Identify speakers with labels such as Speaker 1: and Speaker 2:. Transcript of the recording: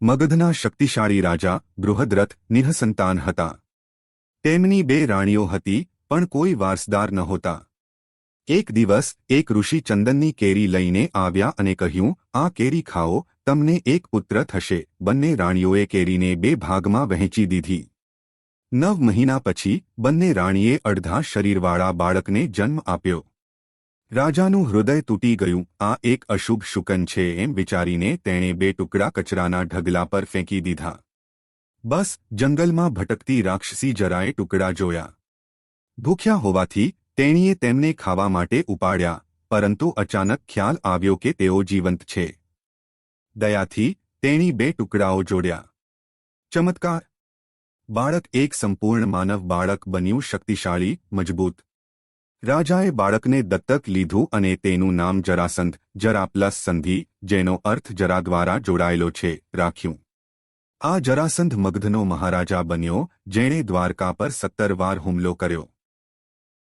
Speaker 1: મગધના શક્તિશાળી રાજા બૃહદ્રથ નિઃસંતાન હતા. તેમની 2 રાણીઓ હતી, પણ કોઈ વારસદાર નહોતા. એક દિવસ એક ઋષિ ચંદનની કેરી લઈને આવ્યા અને કહ્યું, આ કેરી ખાઓ, તમને એક પુત્ર થશે. બંને રાણીઓએ કેરીને 2 ભાગમાં વહેંચી દીધી. 9 મહિના પછી બંને રાણીએ અડધા શરીરવાળા બાળકને જન્મ આપ્યો. રાજાનું હૃદય તૂટી ગયું. આ એક અશુભ શુકન છે એમ વિચારીને તેણે 2 ટુકડા કચરાના ઢગલા પર ફેંકી દીધા. બસ જંગલમાં ભટકતી રાક્ષસી જરાએ ટુકડા જોયા. ભૂખ્યા હોવાથી તેણીએ તેમને ખાવા માટે ઉપાડ્યા, પરંતુ અચાનક ખ્યાલ આવ્યો કે તેઓ જીવંત છે. દયાથી તેણી 2 ટુકડાઓ જોડ્યા. ચમત્કાર! બાળક એક સંપૂર્ણ માનવ બાળક બન્યું, શક્તિશાળી, મજબૂત. રાજાએ બાળકને દત્તક લીધું અને તેનું નામ જરાસંધ, જરા પ્લસ સંધિ, જેનો અર્થ જરા દ્વારા જોડાયેલો છે, રાખ્યું. આ જરાસંધ મગધનો મહારાજા બન્યો, જેણે દ્વારકા પર 17 વાર હુમલો કર્યો.